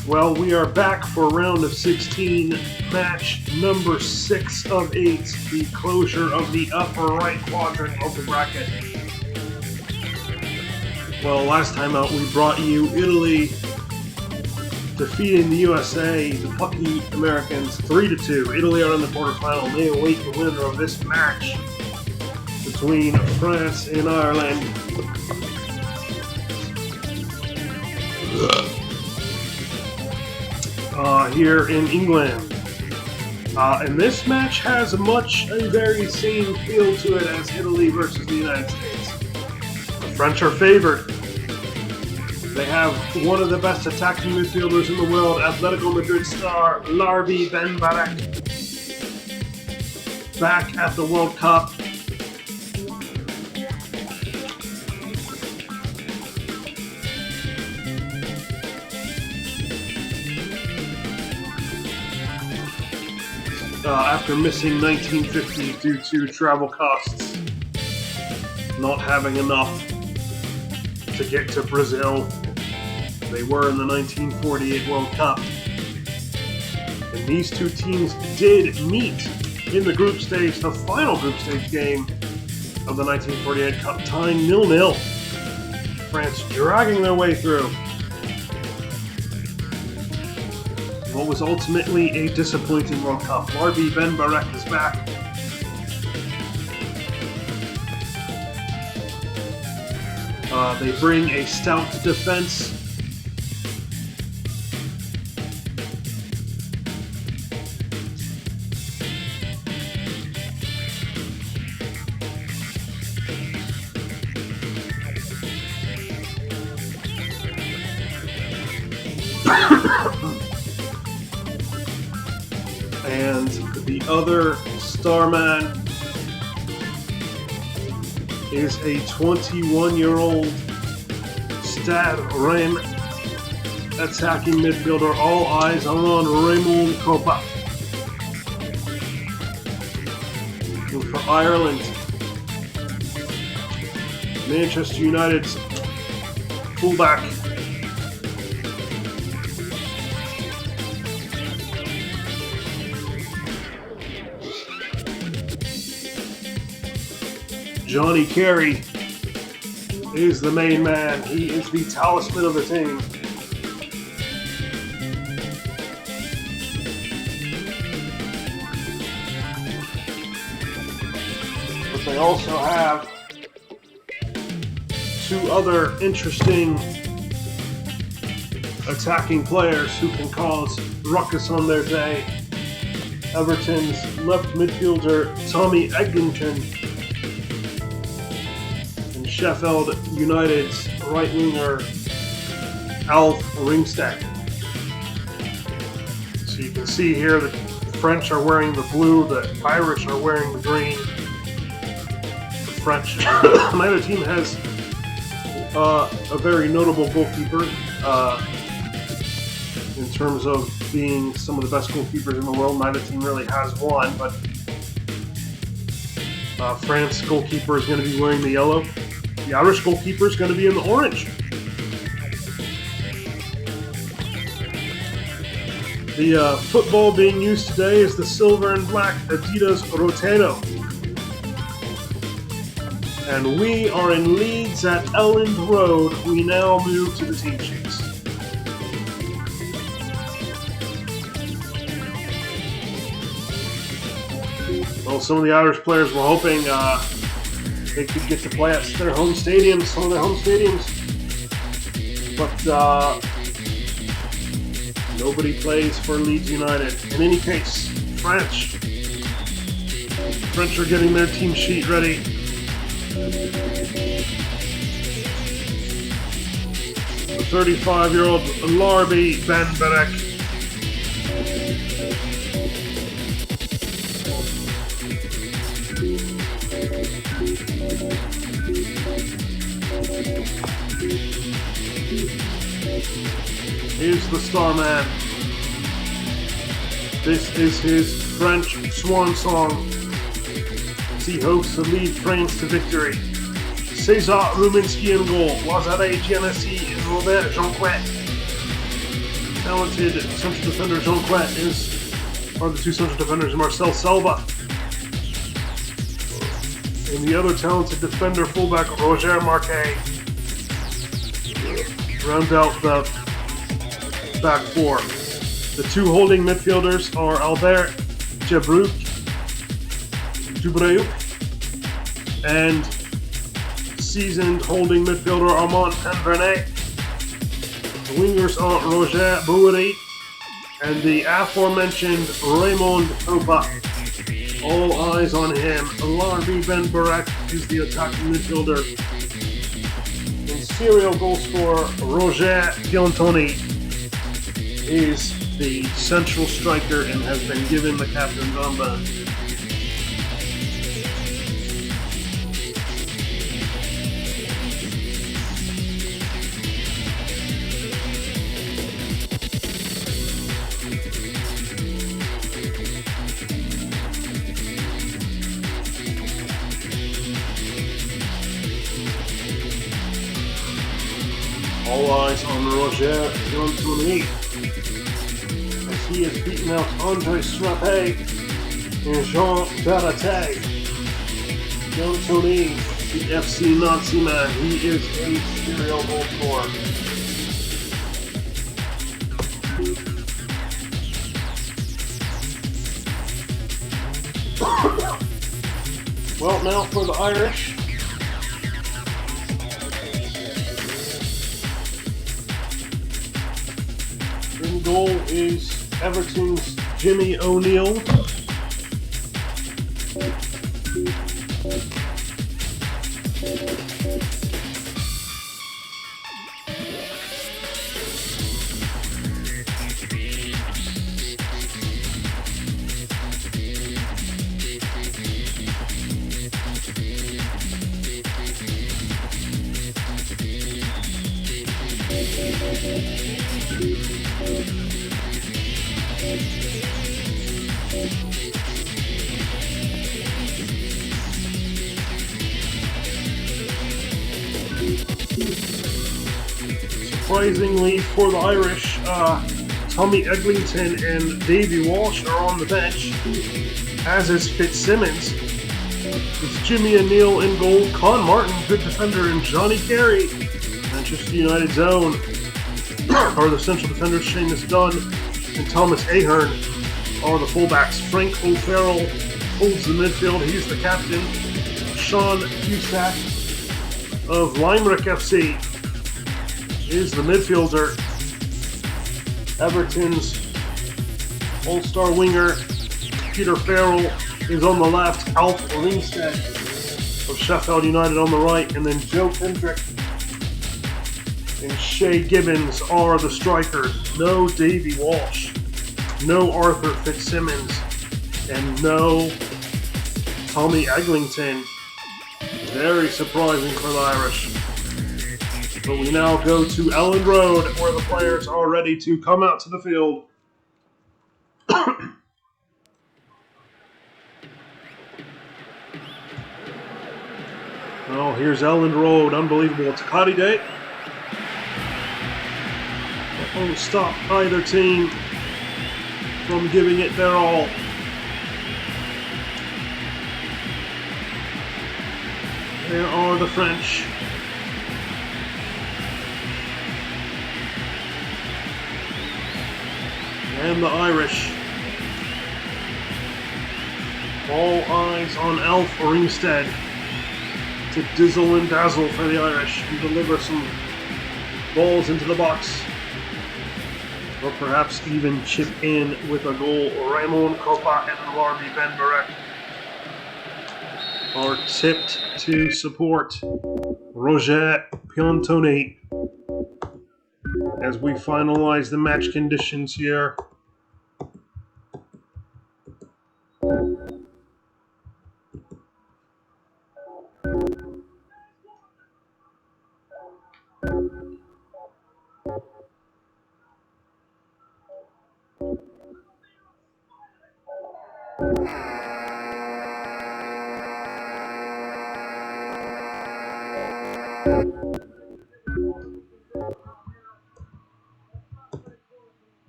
Well, we are back for round of 16, match number 6 of 8, the closure of the upper right quadrant of the bracket. Well, last time out we brought you Italy defeating the USA, the Plucky Americans, 3-2. Italy are in the quarterfinal. They await the winner of this match between France and Ireland. Here in England. And this match has a very same feel to it as Italy versus the United States. The French are favored. They have one of the best attacking midfielders in the world, Atletico Madrid star Larbi Ben Barak, back at the World Cup. After missing 1950 due to travel costs, not having enough to get to Brazil. They were in the 1948 World Cup. And these two teams did meet in the group stage, the final group stage game of the 1948 Cup, tying 0-0. France dragging their way through what was ultimately a disappointing World Cup. Larbi Ben Barak is back. They bring a stout defense. And the other star man is a 21-year-old Stade Rennes attacking midfielder. All eyes are on Raymond Kopa. And for Ireland, Manchester United's fullback Johnny Carey is the main man. He is the talisman of the team. But they also have two other interesting attacking players who can cause ruckus on their day. Everton's left midfielder Tommy Eglinton, Sheffield United's right winger Alf Ringstead. So you can see here the French are wearing the blue, the Irish are wearing the green. The French, neither team has a very notable goalkeeper in terms of being some of the best goalkeepers in the world. Neither team really has one, but France goalkeeper is going to be wearing the yellow. The Irish goalkeeper is going to be in the orange. The football being used today is the silver and black Adidas Roteno. And we are in Leeds at Elland Road. We now move to the team sheets. Well, some of the Irish players were hoping they could get to play at their home stadiums, some of their home stadiums. But nobody plays for Leeds United. In any case, French are getting their team sheet ready. The 35-year-old Larbi Ben Barak is the star man. This is his French swan song as he hopes to lead France to victory. César Ruminski in goal, Lazare Giannessi and Robert Jonquet. talented central defender Jean Quet are the two central defenders Marcel Selva. And the other talented defender fullback Roger Marquet round out the back four. The two holding midfielders are Albert Dubreuk and seasoned holding midfielder Armand Penvernet. The wingers are Roger Boury and the aforementioned Raymond Opa. All eyes on him. Larbi Ben Barek is the attacking midfielder. And serial goal scorer Roger Piantoni is the central striker and has been given the captain's armband. All eyes on Roger Piantoni as he has beaten out Andre Strappé and Jean Baratte. Piantoni, the FC Nazi man, he is a serial goal scorer. Well, now for the Irish. In goal is Everton's Jimmy O'Neill. Surprisingly for the Irish, Tommy Eglinton and Davy Walsh are on the bench, as is Fitzsimmons. It's Jimmy O'Neill in goal, Con Martin, good defender, and Johnny Carey. Manchester United's own are the central defenders Seamus Dunn and Thomas Ahern are the fullbacks. Frank O'Farrell holds the midfield, he's the captain. Sean Cusack of Limerick FC is the midfielder. Everton's all-star winger Peter Farrell is on the left. Alf Ringstead of Sheffield United on the right, and then Joe Kendrick and Shay Gibbons are the strikers. No Davy Walsh, no Arthur Fitzsimmons, and no Tommy Eglinton. Very surprising for the Irish. But we now go to Elland Road, where the players are ready to come out to the field. Oh, here's Elland Road. Unbelievable. It's a cloudy day. That won't stop either team from giving it their all. There are the French. And the Irish. All eyes on Alf Ringstead to dizzle and dazzle for the Irish and deliver some balls into the box. Or perhaps even chip in with a goal. Raymond Kopa and Larbi Ben Barek are tipped to support Roger Piantoni as we finalize the match conditions here.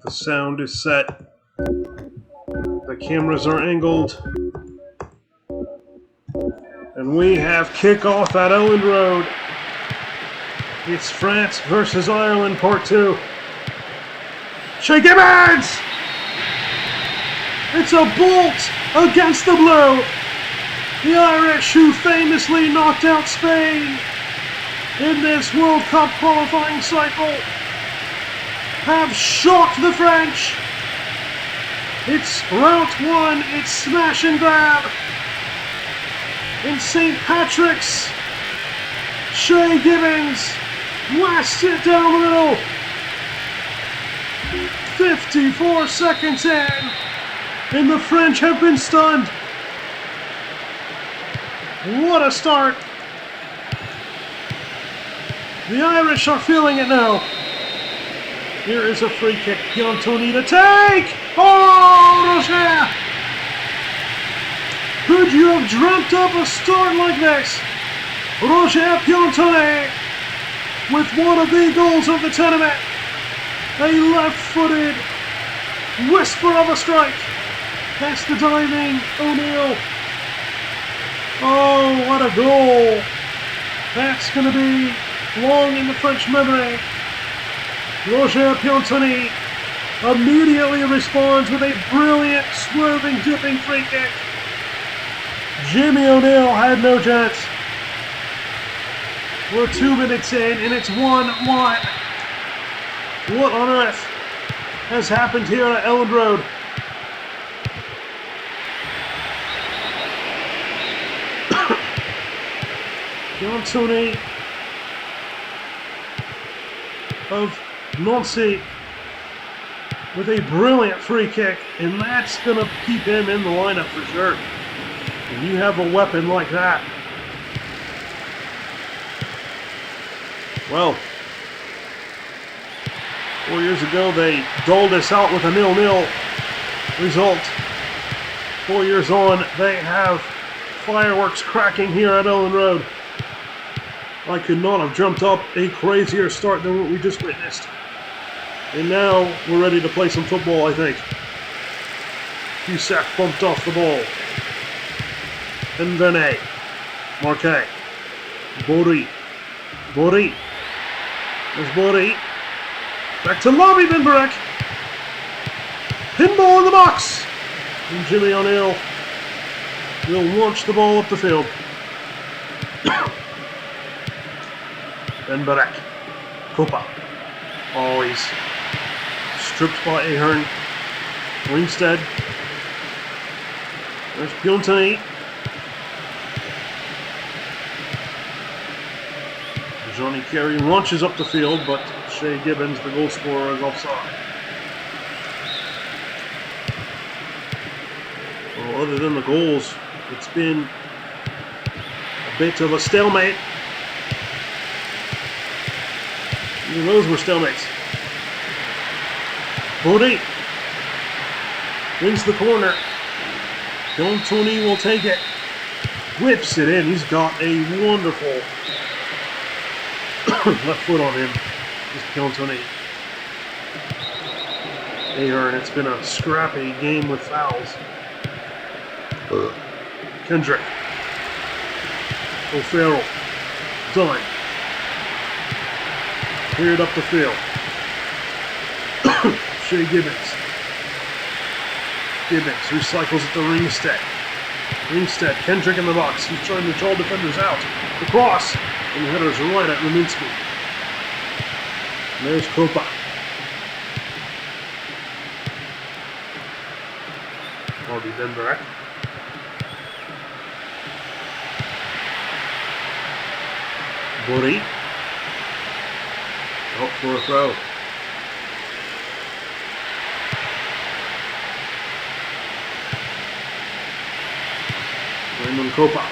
The sound is set. The cameras are angled. And we have kickoff at Elland Road. It's France versus Ireland, Part 2. Shea Gibbons! It's a bolt against the blue. The Irish, who famously knocked out Spain in this World Cup qualifying cycle, have shocked the French. It's route 1, it's smash and grab. In St. Patrick's, Shea Gibbons blasts it down the middle. 54 seconds in, and the French have been stunned. What a start. The Irish are feeling it now. Here is a free kick. Piantoni to take! Oh, Roger! Could you have dreamt up a start like this? Roger Piantoni with one of the goals of the tournament. A left-footed whisper of a strike. Past the diving O'Neill. Oh, what a goal. That's going to be long in the French memory. Roger Piantoni immediately responds with a brilliant, swerving, dipping free kick. Jimmy O'Neill had no chance. We're 2 minutes in, and it's 1-1. What on earth has happened here at Elland Road? Piantoni of Nancy with a brilliant free kick, and that's going to keep him in the lineup for sure. When you have a weapon like that. Well, 4 years ago they doled us out with a 0-0 result. 4 years on, they have fireworks cracking here at Elland Road. I could not have jumped up a crazier start than what we just witnessed. And now we're ready to play some football, I think. Cusack bumped off the ball. Penvene. Marquet. Bori. Bori. There's Bori. Back to Lobby Benberek. Pinball in the box. And Jimmy O'Neill will launch the ball up the field. Benberek. Copa. Oh, he's stripped by Ahern. Wingstead. There's Piantoni. Johnny Carey launches up the field, but Shea Gibbons, the goal scorer, is offside. Well, other than the goals, it's been a bit of a stalemate. Even those were stalemates. Bodie wins the corner. Piantoni will take it. Whips it in. He's got a wonderful left foot on him. This Piantoni. Ahern, it's been a scrappy game with fouls. Kendrick. O'Farrell. Done. Cleared up the field. Shea Gibbons. Gibbons recycles at the Ringstead. Ringstead, Kendrick in the box. He's trying to draw defenders out. The cross. And the header's right at Leminski. And there's Kopa. Bobby Benberek. Bori. Out for a throw. Raymond Kopa.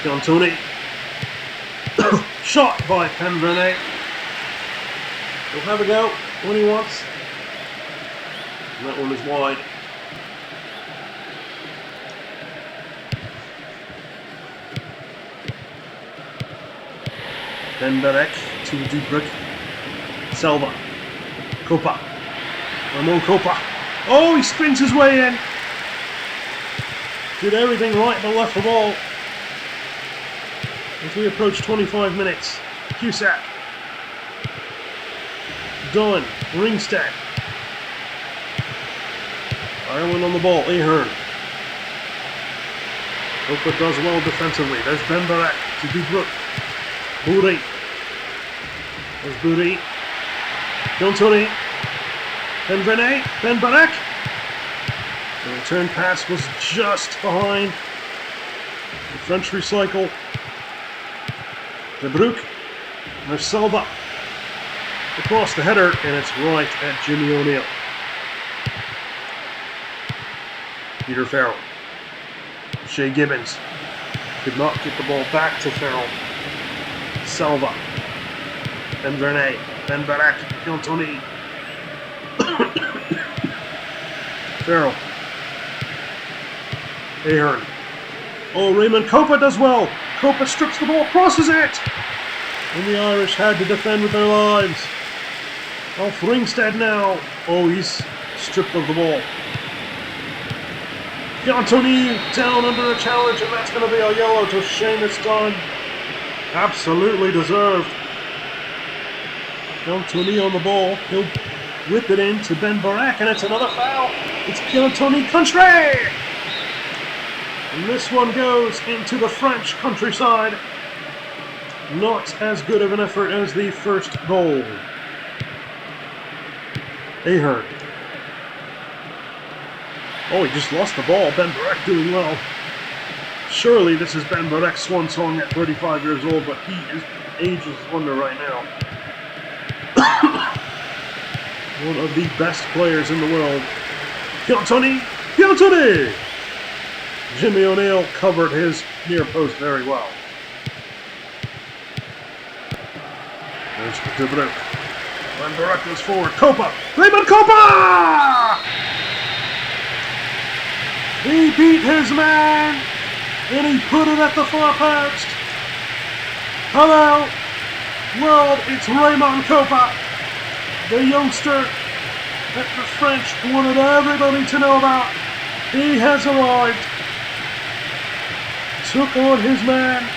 Piantoni. Shot by Penvene. He'll have a go when he wants. And that one is wide. Benberek to Dubrick. Selva. Kopa. Ramon Copa. Oh, he spins his way in. Did everything right but left the ball. As we approach 25 minutes. Cusack. Dunn. Ringstead. Ireland on the ball. Ahern. Copa does well defensively. There's Ben Barak to Dubrook. Bouri. There's Bouri. Jontoni. Ben Vernet. Ben Barak. The return pass was just behind. The French recycle. De Broek. There's Salva. Across the header, and it's right at Jimmy O'Neill. Peter Farrell. Shea Gibbons. Could not get the ball back to Farrell. Salva. Ben Vernet. Ben Barak. Jontoni. Farrell. Ahern. Oh, Raymond Copa does well. Copa strips the ball, crosses it. And the Irish had to defend with their lives. Off Ringstead now. Oh, he's stripped of the ball. Jontoni down under a challenge, and that's going to be a yellow to Seamus Dunn. Absolutely deserved. Jontoni on the ball. He'll whip it in to Ben Barak, and it's another foul. It's Jontoni Country! And this one goes into the French countryside. Not as good of an effort as the first goal. Ahern. Oh, he just lost the ball. Ben Barak doing well. Surely this is Ben Barak's swan song at 35 years old, but he is ageless wonder right now. One of the best players in the world. Jontoni! Jontoni! Jimmy O'Neill covered his near post very well. There's De Broek. Ben Barak goes forward. Copa! Raymond Copa! He beat his man, and he put it at the far post. Hello, world, it's Raymond Copa, the youngster that the French wanted everybody to know about. He has arrived. Took on his man.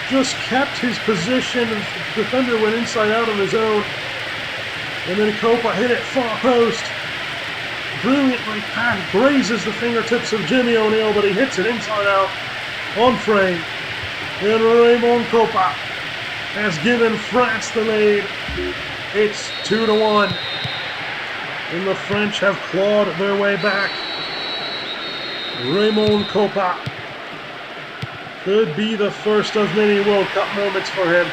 Just kept his position. The defender went inside out on his own. And then Copa hit it far post. Brilliantly passed, grazes the fingertips of Jimmy O'Neill, but he hits it inside out on frame. And Raymond Copa has given France the lead. It's 2-1. And the French have clawed their way back. Raymond Copa could be the first of many World Cup moments for him.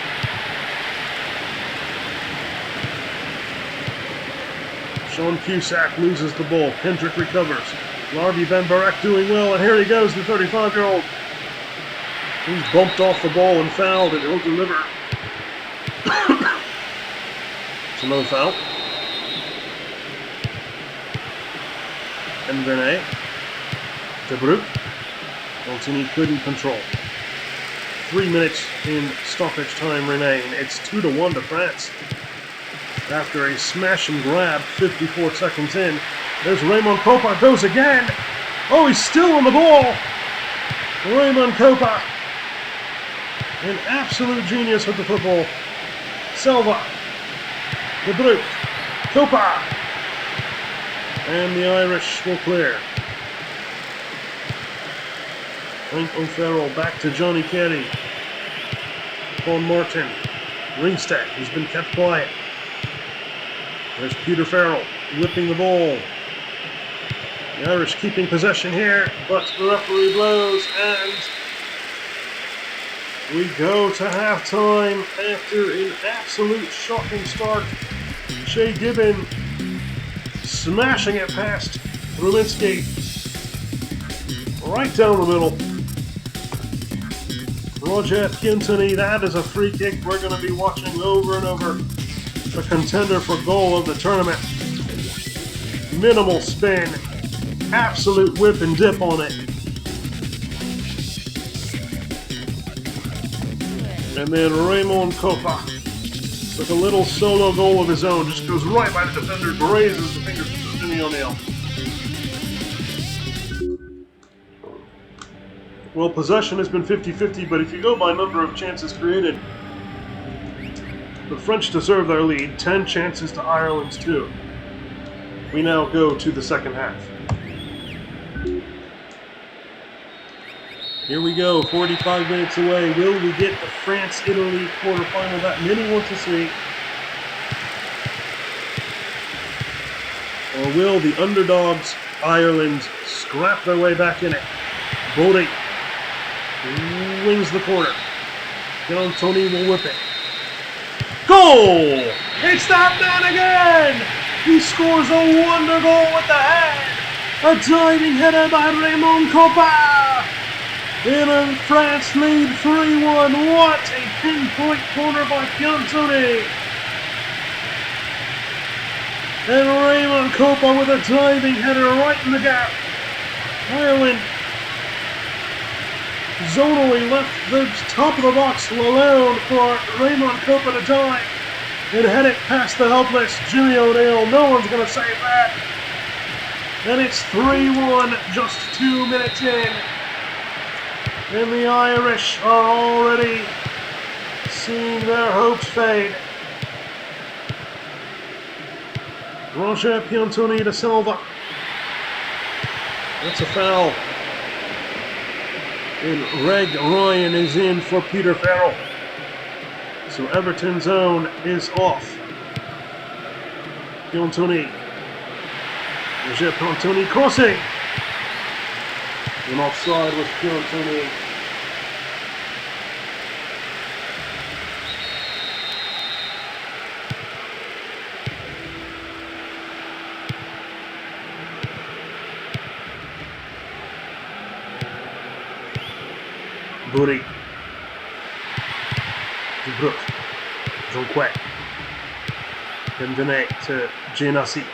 Sean Cusack loses the ball. Kendrick recovers. Larby Ben Barak doing well, and here he goes, the 35-year-old. He's bumped off the ball and fouled, and he'll deliver. It's another foul. Ben Vernet. De Broek. Jontoni couldn't control. 3 minutes in stoppage time remain. It's 2-1 to France. After a smash and grab 54 seconds in. There's Raymond Copa, goes again. Oh, he's still on the ball. Raymond Copa. An absolute genius with the football. Salva. De Broek. Copa. And the Irish will clear. Frank O'Farrell back to Johnny Carey. Paul Martin. Ringstead, he's been kept quiet. There's Peter Farrell whipping the ball. The Irish keeping possession here, but the referee blows, and we go to halftime after an absolute shocking start. Shea Gibbon smashing it past Ruminski. Right down the middle. Roger Jontoni, that is a free kick we're going to be watching over and over. The contender for goal of the tournament. Minimal spin. Absolute whip and dip on it. And then Raymond Copa with a little solo goal of his own. Just goes right by the defender, grazes the fingers of Jimmy O'Neill. Well, possession has been 50-50, but if you go by number of chances created, the French deserve their lead. 10 chances to Ireland's 2. We now go to the second half. Here we go, 45 minutes away. Will we get the France-Italy quarterfinal that many want to see? Or will the underdogs, Ireland, scrap their way back in it? Bodie wings the corner. Tony will whip it. Goal! It's that man again! He scores a wonder goal with the head! A diving header by Raymond Coppa! In a France lead 3-1. What a pinpoint corner by Piantoni! And Raymond Coppa with a diving header right in the gap. Ireland zonally left the top of the box alone for Raymond Coppa to dive and head it past the helpless Jimmy O'Neill. No one's going to save that. And it's 3-1 just 2 minutes in. And the Irish are already seeing their hopes fade. Roger Piantoni de Silva. That's a foul. And Reg Ryan is in for Peter Farrell. So Everton's own is off. Piantoni. Roger Piantoni crossing. And offside with Piantoni. Bouri. Dubrook. Jonquet. Benvenet to Gianassi.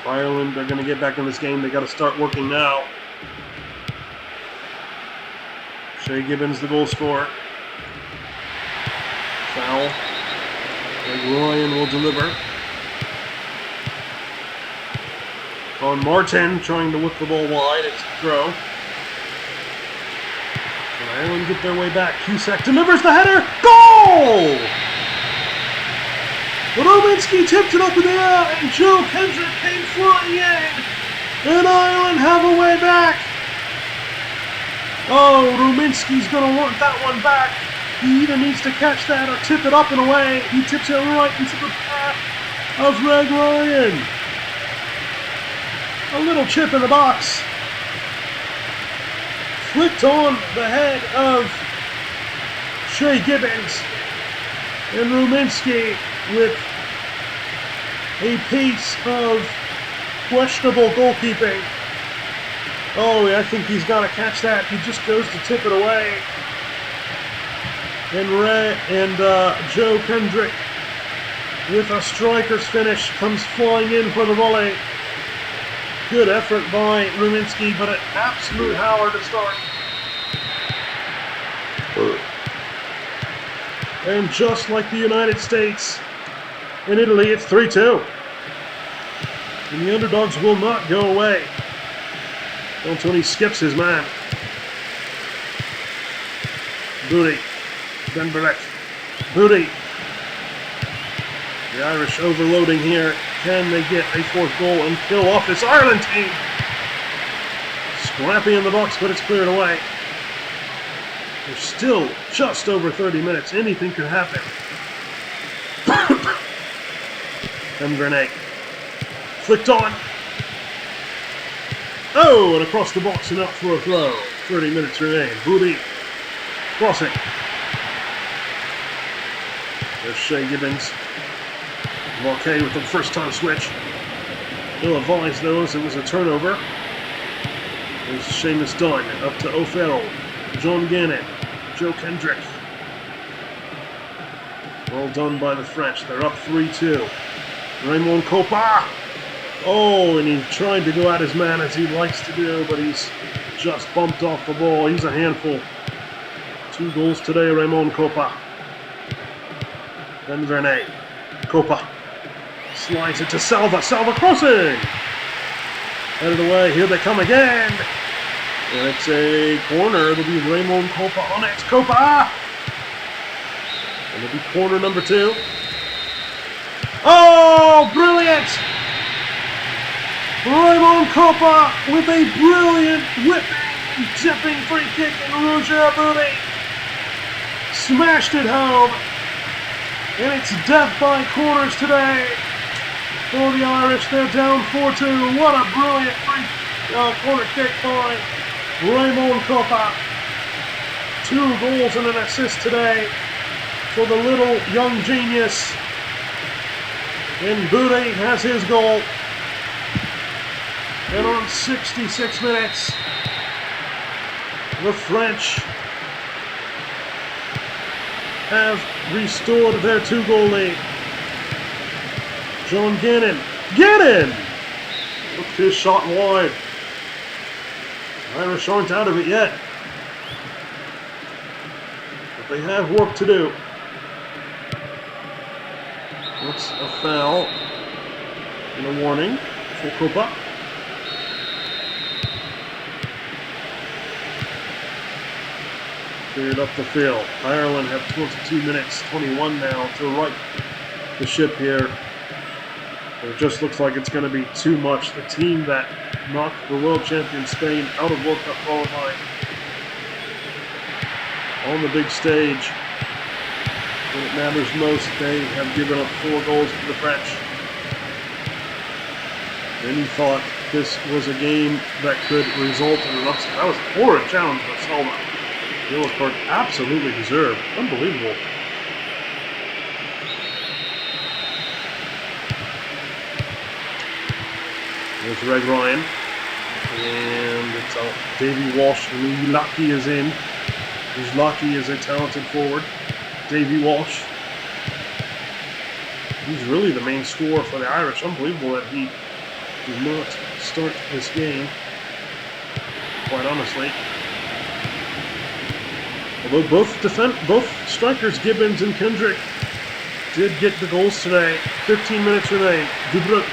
Ireland are going to get back in this game. They got to start working now. Shea Gibbons, the goal scorer. Foul. Greg Ryan will deliver. On Martin trying to whip the ball wide. It's a throw. Can Ireland get their way back? Cusack delivers the header. Goal! Rominski tipped it up in the air, and Joe Kendrick came flying in. And Ireland have a way back. Oh, Rominski's going to want that one back. He either needs to catch that or tip it up and away. He tips it right into the path of Greg Ryan. A little chip in the box. Flicked on the head of Shea Gibbons. And Rominski with a piece of questionable goalkeeping. Oh, I think he's got to catch that. He just goes to tip it away. And Joe Kendrick, with a striker's finish, comes flying in for the volley. Good effort by Rominski, but an absolute howler to start. And just like the United States, in Italy, it's 3-2. And the underdogs will not go away. Tony skips his man. Bouri. Ben Barrett. Bouri. The Irish overloading here. Can they get a fourth goal and kill off this Ireland team? Scrappy in the box, but it's cleared away. There's still just over 30 minutes. Anything could happen. And Grenade. Flicked on. Oh, and across the box and up for a throw. 30 minutes remain. Bouri. Crossing. There's Shea Gibbons. Marquet with the first time switch. Ill-advised though, as it was a turnover. There's Seamus Dunn up to O'Farrell. John Gannon. Joe Kendrick. Well done by the French. They're up 3-2. Raymond Coppa. Oh, and he tried to go at his man as he likes to do, but he's just bumped off the ball. He's a handful. 2 goals today, Raymond Coppa. Then Vernay. Copa. Slides it to Salva. Salva crossing! Headed away. Here they come again. And it's a corner. It'll be Raymond Copa on it. Copa! And it'll be corner number 2. Oh, brilliant! Raymond Copa with a brilliant whipping, tipping free kick, and Roger Boudet smashed it home. And it's death by corners today for the Irish. They're down 4-2. What a brilliant free corner kick by Raymond Copa. 2 goals and an assist today for the little young genius. And Boudet has his goal. And on 66 minutes, the French have restored their 2-goal lead. John Gannon. Gannon! Look at his shot wide. Irish aren't out of it yet. But they have work to do. That's a foul. And a warning for Copa. Cleared up the field. Ireland have 22 minutes, 21 now to right the ship here. It just looks like it's going to be too much. The team that knocked the world champion Spain out of World Cup qualifying on the big stage, when it matters most, they have given up 4 goals to the French. And he thought this was a game that could result in an upset. That was a horrid challenge by Selma. The yellow card absolutely deserved. Unbelievable. There's Reg Ryan. And it's out. Davy Walsh. Lucky is in. Lucky is a talented forward. Davy Walsh. He's really the main scorer for the Irish. Unbelievable that he did not start this game, quite honestly. Although both strikers, Gibbons and Kendrick, did get the goals today. 15 minutes remain. Dubruk.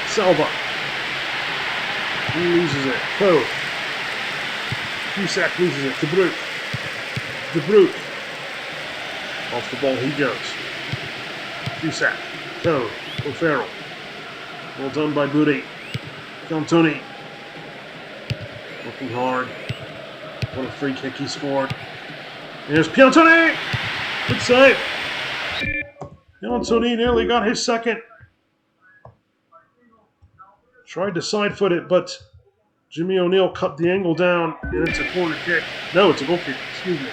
Salva. He loses it. Code. Cusack loses it. Dubruk. Dubruk. Off the ball he goes. Cusack. Code. O'Farrell. Well done by Boudet. Cantoni. Working hard. What a free kick he scored. Here's Piantoni! Good save. Piantoni nearly got his second. Tried to side foot it, but Jimmy O'Neill cut the angle down, and it's a corner kick. No, it's a goal kick. Excuse me.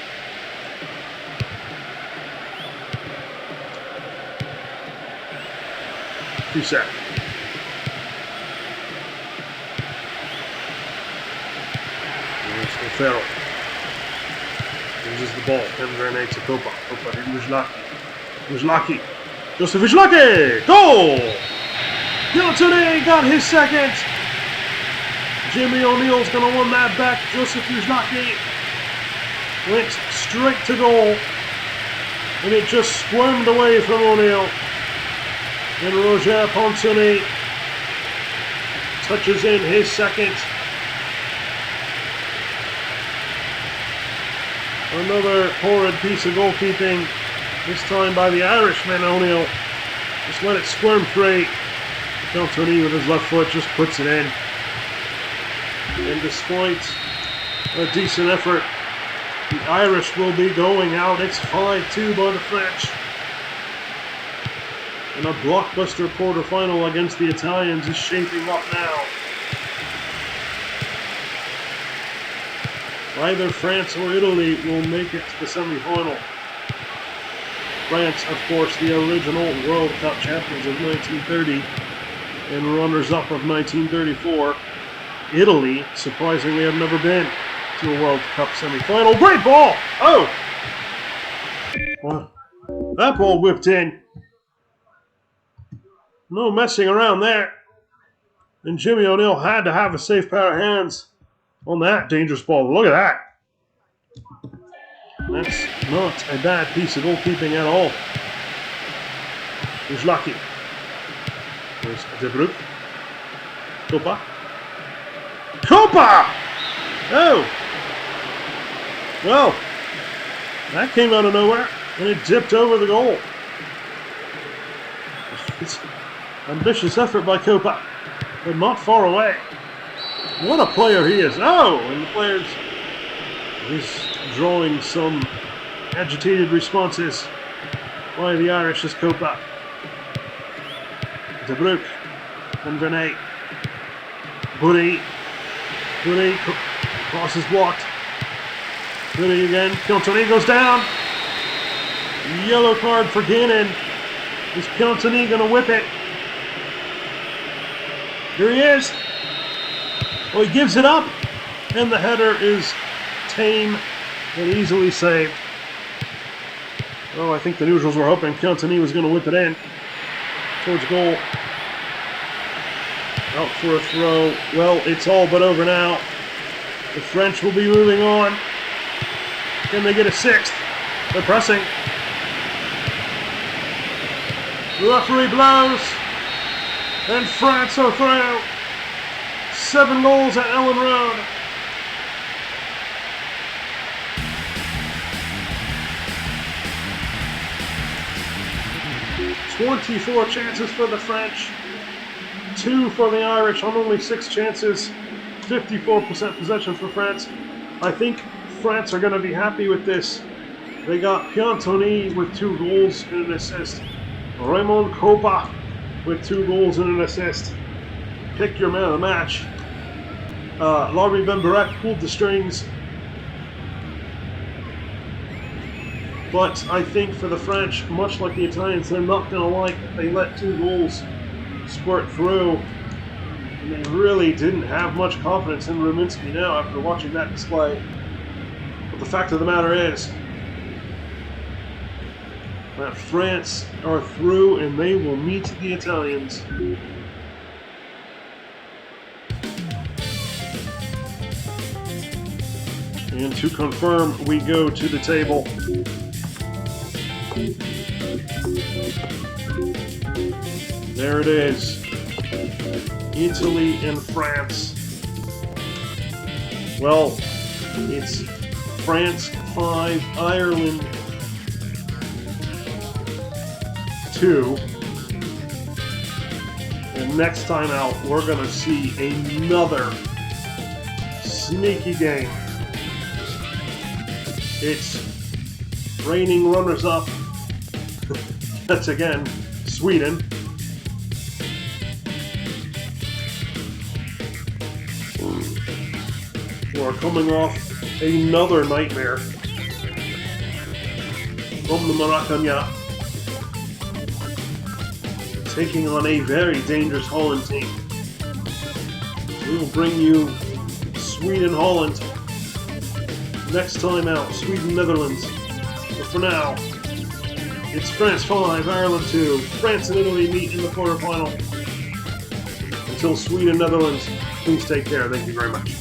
Cusack. O'Farrell. Loses the ball. Vernay to Copa. Copa to Ujlaki. Ujlaki. Joseph Ujlaki! Goal! Piantoni got his second. Jimmy O'Neill's going to win that back. Joseph Ujlaki went straight to goal. And it just squirmed away from O'Neill. And Roger Piantoni touches in his second. Another horrid piece of goalkeeping, this time by the Irishman O'Neill. Just let it squirm free. Piantoni with his left foot just puts it in. And despite a decent effort, the Irish will be going out. It's 5-2 by the French. And a blockbuster quarterfinal against the Italians is shaping up now. Either France or Italy will make it to the semi-final. France, of course, the original World Cup champions of 1930 and runners-up of 1934. Italy, surprisingly, have never been to a World Cup semi-final. Great ball! Oh! Well, that ball whipped in. No messing around there. And Jimmy O'Neill had to have a safe pair of hands on that dangerous ball. Look at that. That's not a bad piece of goalkeeping at all. He's lucky. There's De Broek. Copa. Copa! Oh! Well, that came out of nowhere, and it dipped over the goal. It's an ambitious effort by Copa, but not far away. What a player he is. Oh, and the player's drawing some agitated responses by the Irish as Copa. De Broek and Vernet. Buddy. Cross is blocked. Buddy again. Piantoni goes down. Yellow card for Gannon. Is Piantoni going to whip it? Here he is. Well, he gives it up. And the header is tame and easily saved. Oh, I think the neutrals were hoping Piantoni was going to whip it in towards goal. Out for a throw. Well, it's all but over now. The French will be moving on. Can they get a sixth? They're pressing. The referee blows. And France are through. 7 goals at Ellen Road. "24 chances for the French, 2 for the Irish on only 6 chances, 54% possession for France." I think France are going to be happy with this. They got Piantoni with 2 goals and an assist. Raymond Copa with 2 goals and an assist. Pick your man of the match. Larry Bembarek pulled the strings. But I think for the French, much like the Italians, they're not going to like that they let 2 goals squirt through. And they really didn't have much confidence in Ruminski now after watching that display. But the fact of the matter is that France are through and they will meet the Italians. And to confirm, we go to the table. There it is. Italy and France. Well, it's France 5, Ireland 2. And next time out, we're going to see another sneaky game. It's reigning runners-up. That's again Sweden. Who are coming off another nightmare from the Maracanã, taking on a very dangerous Holland team. We will bring you Sweden-Holland next time out, Sweden-Netherlands. But for now, it's France 5, Ireland 2. France and Italy meet in the quarterfinal. Until Sweden-Netherlands, please take care. Thank you very much.